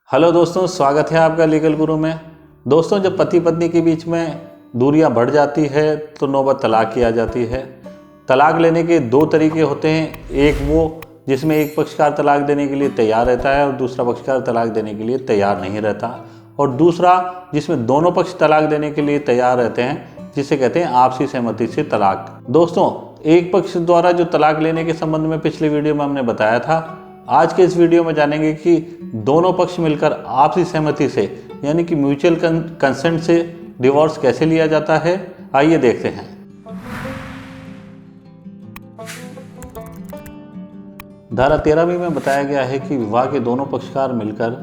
Hello दोस्तों, स्वागत है आपका लीगल गुरु में। दोस्तों, जब पति पत्नी के बीच में दूरियां बढ़ जाती है तो नौबत तलाक की आ जाती है। तलाक लेने के दो तरीके होते हैं, एक वो जिसमें एक पक्षकार तलाक देने के लिए तैयार रहता है और दूसरा पक्षकार तलाक देने के लिए तैयार नहीं रहता, और दूसरा जिसमें दोनों पक्ष तलाक देने के लिए तैयार रहते हैं, जिसे कहते हैं आपसी सहमति से तलाक। दोस्तों, एक पक्ष द्वारा जो तलाक लेने के संबंध में पिछले वीडियो में हमने बताया था। आज के इस वीडियो में जानेंगे कि दोनों पक्ष मिलकर आपसी सहमति से यानी कि म्यूचुअल कंसेंट से डिवोर्स कैसे लिया जाता है। आइए देखते हैं। धारा 13 में बताया गया है कि विवाह के दोनों पक्षकार मिलकर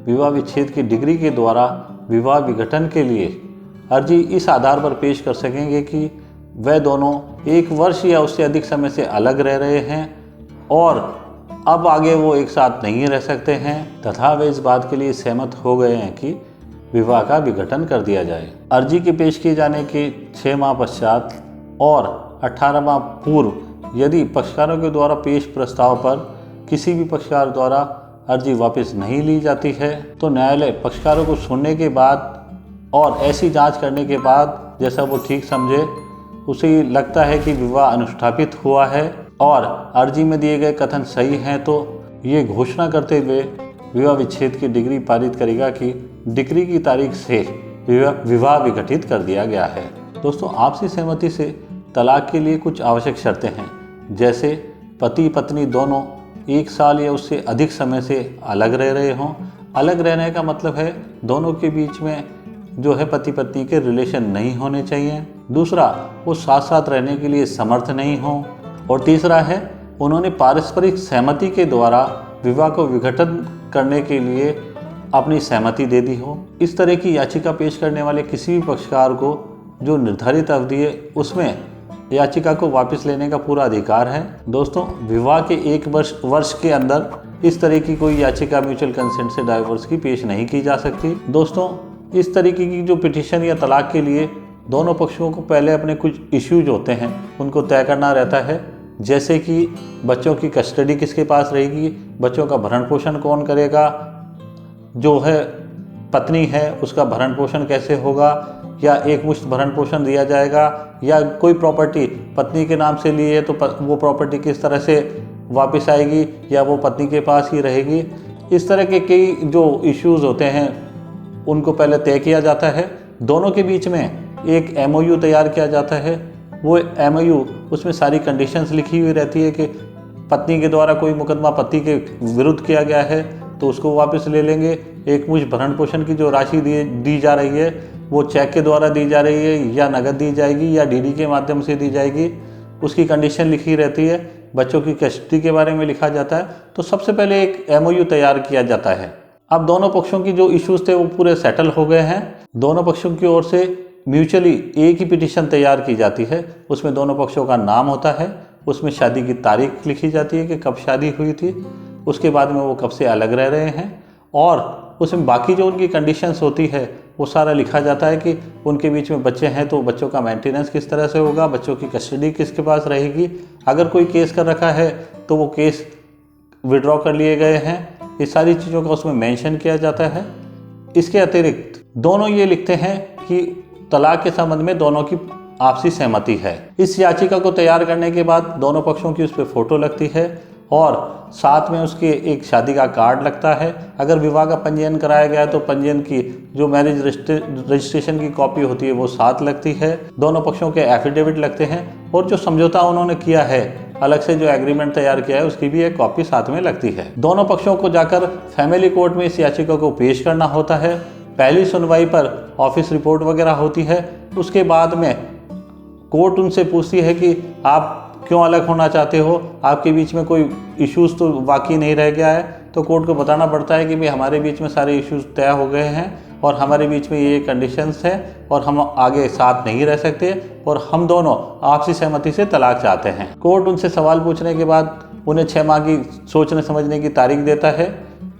विवाह विच्छेद की डिग्री के द्वारा विवाह विघटन के लिए अर्जी इस आधार पर पेश कर सकेंगे कि वह दोनों 1 वर्ष या उससे अधिक समय से अलग रह रहे हैं और अब आगे वो एक साथ नहीं रह सकते हैं, तथा वे इस बात के लिए सहमत हो गए हैं कि विवाह का विघटन कर दिया जाए। अर्जी के पेश किए जाने के 6 माह पश्चात और 18 माह पूर्व यदि पक्षकारों के द्वारा पेश प्रस्ताव पर किसी भी पक्षकार द्वारा अर्जी वापस नहीं ली जाती है तो न्यायालय पक्षकारों को सुनने के बाद और ऐसी जांच करने के बाद जैसा वो ठीक समझे, उसे लगता है कि विवाह अनुष्ठापित हुआ है और अर्जी में दिए गए कथन सही हैं तो ये घोषणा करते हुए विवाह विच्छेद की डिग्री पारित करेगा कि डिग्री की तारीख से विवाह विघटित कर दिया गया है। दोस्तों, आपसी सहमति से तलाक के लिए कुछ आवश्यक शर्तें हैं, जैसे पति पत्नी दोनों 1 साल या उससे अधिक समय से अलग रह रहे हों। अलग रहने का मतलब है दोनों के बीच में जो है पति पत्नी के रिलेशन नहीं होने चाहिए। दूसरा, वो साथ साथ रहने के लिए समर्थ नहीं हों। और तीसरा है, उन्होंने पारस्परिक सहमति के द्वारा विवाह को विघटन करने के लिए अपनी सहमति दे दी हो। इस तरह की याचिका पेश करने वाले किसी भी पक्षकार को जो निर्धारित अवधि है उसमें याचिका को वापस लेने का पूरा अधिकार है। दोस्तों, विवाह के 1 वर्ष के अंदर इस तरह की कोई याचिका म्यूचुअल कंसेंट से डाइवोर्स की पेश नहीं की जा सकती। दोस्तों, इस तरीके की जो पिटीशन या तलाक के लिए दोनों पक्षों को पहले अपने कुछ इश्यूज होते हैं उनको तय करना रहता है, जैसे कि बच्चों की कस्टडी किसके पास रहेगी, बच्चों का भरण पोषण कौन करेगा, जो है पत्नी है उसका भरण पोषण कैसे होगा, या एक मुश्त भरण पोषण दिया जाएगा, या कोई प्रॉपर्टी पत्नी के नाम से ली है तो वो प्रॉपर्टी किस तरह से वापस आएगी या वो पत्नी के पास ही रहेगी। इस तरह के कई जो इश्यूज़ होते हैं उनको पहले तय किया जाता है। दोनों के बीच में एक MOU तैयार किया जाता है। वो MOU उसमें सारी कंडीशंस लिखी हुई रहती है कि पत्नी के द्वारा कोई मुकदमा पति के विरुद्ध किया गया है तो उसको वापस ले लेंगे। एक मुश्त भरण पोषण की जो राशि दी जा रही है वो चेक के द्वारा दी जा रही है या नगद दी जाएगी या DD के माध्यम से दी जाएगी, उसकी कंडीशन लिखी रहती है। बच्चों की कस्टडी के बारे में लिखा जाता है। तो सबसे पहले एक MOU तैयार किया जाता है। अब दोनों पक्षों की जो इश्यूज थे वो पूरे सेटल हो गए हैं। दोनों पक्षों की ओर से म्यूचुअली एक ही पिटीशन तैयार की जाती है। उसमें दोनों पक्षों का नाम होता है, उसमें शादी की तारीख लिखी जाती है कि कब शादी हुई थी, उसके बाद में वो कब से अलग रह रहे हैं, और उसमें बाकी जो उनकी कंडीशंस होती है वो सारा लिखा जाता है कि उनके बीच में बच्चे हैं तो बच्चों का मेंटेनेंस किस तरह से होगा, बच्चों की कस्टडी किसके पास रहेगी, अगर कोई केस कर रखा है तो वो केस विड्रॉ कर लिए गए हैं, ये सारी चीज़ों का उसमें मेंशन किया जाता है। इसके अतिरिक्त दोनों ये लिखते हैं कि तलाक के संबंध में दोनों की आपसी सहमति है। इस याचिका को तैयार करने के बाद दोनों पक्षों की उस पर फोटो लगती है और साथ में उसके एक शादी का कार्ड लगता है। अगर विवाह का पंजीयन कराया गया है तो पंजीयन की जो मैरिज रजिस्ट्रेशन की कॉपी होती है वो साथ लगती है। दोनों पक्षों के एफिडेविट लगते हैं और जो समझौता उन्होंने किया है, अलग से जो एग्रीमेंट तैयार किया है, उसकी भी एक कॉपी साथ में लगती है। दोनों पक्षों को जाकर फैमिली कोर्ट में इस याचिका को पेश करना होता है। पहली सुनवाई पर ऑफिस रिपोर्ट वगैरह होती है। उसके बाद में कोर्ट उनसे पूछती है कि आप क्यों अलग होना चाहते हो, आपके बीच में कोई इश्यूज़ तो बाकी नहीं रह गया है। तो कोर्ट को बताना पड़ता है कि भाई हमारे बीच में सारे इश्यूज़ तय हो गए हैं और हमारे बीच में ये कंडीशंस हैं और हम आगे साथ नहीं रह सकते और हम दोनों आपसी सहमति से तलाक चाहते हैं। कोर्ट उनसे सवाल पूछने के बाद उन्हें 6 माह की सोचने समझने की तारीख देता है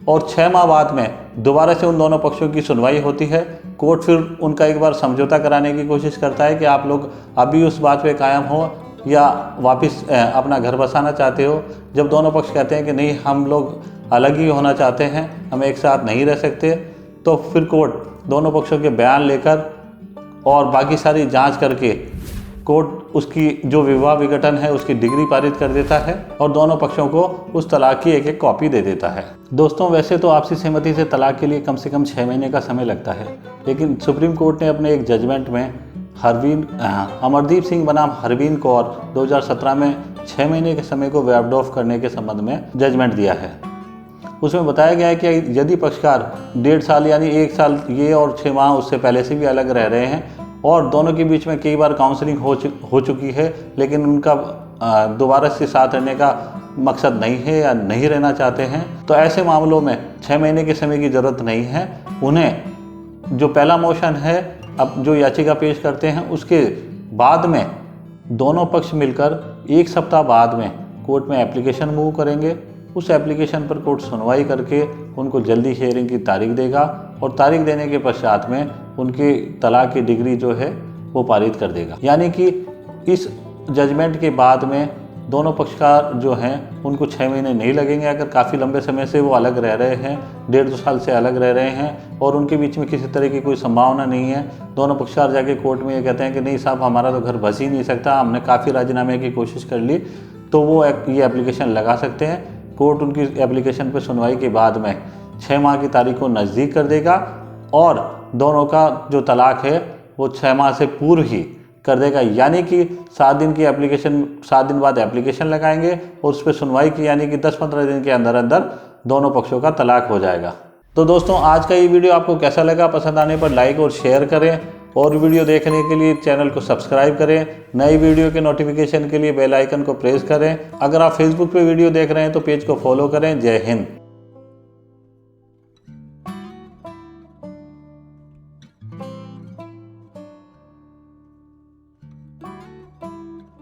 और 6 माह बाद में दोबारा से उन दोनों पक्षों की सुनवाई होती है। कोर्ट फिर उनका एक बार समझौता कराने की कोशिश करता है कि आप लोग अभी उस बात पे कायम हो या वापस अपना घर बसाना चाहते हो। जब दोनों पक्ष कहते हैं कि नहीं, हम लोग अलग ही होना चाहते हैं, हम एक साथ नहीं रह सकते, तो फिर कोर्ट दोनों पक्षों के बयान लेकर और बाकी सारी जांच करके कोर्ट उसकी जो विवाह विघटन है उसकी डिग्री पारित कर देता है और दोनों पक्षों को उस तलाक की एक एक कॉपी दे देता है। दोस्तों, वैसे तो आपसी सहमति से तलाक के लिए कम से कम 6 महीने का समय लगता है, लेकिन सुप्रीम कोर्ट ने अपने एक जजमेंट में अमरदीप सिंह बनाम हरवीन कौर 2017 में 6 महीने के समय को वेव्ड ऑफ करने के संबंध में जजमेंट दिया है। उसमें बताया गया है कि यदि पक्षकार 1.5 साल यानी 1 साल ये और 6 माह उससे पहले से भी अलग रह रहे हैं और दोनों के बीच में कई बार काउंसलिंग हो चुकी है, लेकिन उनका दोबारा से साथ रहने का मकसद नहीं है या नहीं रहना चाहते हैं, तो ऐसे मामलों में 6 महीने के समय की ज़रूरत नहीं है। उन्हें जो पहला मोशन है, अब जो याचिका पेश करते हैं, उसके बाद में दोनों पक्ष मिलकर 1 सप्ताह बाद में कोर्ट में एप्लीकेशन मूव करेंगे। उस एप्लीकेशन पर कोर्ट सुनवाई करके उनको जल्दी हियरिंग की तारीख देगा और तारीख देने के पश्चात में उनकी तलाक की डिग्री जो है वो पारित कर देगा। यानी कि इस जजमेंट के बाद में दोनों पक्षकार जो हैं उनको 6 महीने नहीं लगेंगे। अगर काफ़ी लंबे समय से वो अलग रह रहे हैं, 1.5-2 साल से अलग रह रहे हैं और उनके बीच में किसी तरह की कोई संभावना नहीं है, दोनों पक्षकार जाके कोर्ट में ये कहते हैं कि नहीं साहब, हमारा तो घर बस ही नहीं सकता, हमने काफ़ी राजीनामे की कोशिश कर ली, तो वो ये एप्लीकेशन लगा सकते हैं। कोर्ट उनकी एप्लीकेशन पर सुनवाई के बाद में 6 माह की तारीख को नज़दीक कर देगा और दोनों का जो तलाक है वो 6 माह से पूर्व ही कर देगा। यानी कि 7 दिन बाद एप्लीकेशन लगाएंगे और उस पर सुनवाई की, यानी कि 10-15 दिन के अंदर अंदर दोनों पक्षों का तलाक हो जाएगा। तो दोस्तों, आज का ये वीडियो आपको कैसा लगा? पसंद आने पर लाइक और शेयर करें और वीडियो देखने के लिए चैनल को सब्सक्राइब करें। नई वीडियो के नोटिफिकेशन के लिए बेल आइकन को प्रेस करें। अगर आप फेसबुक पे वीडियो देख रहे हैं तो पेज को फॉलो करें। जय हिंद।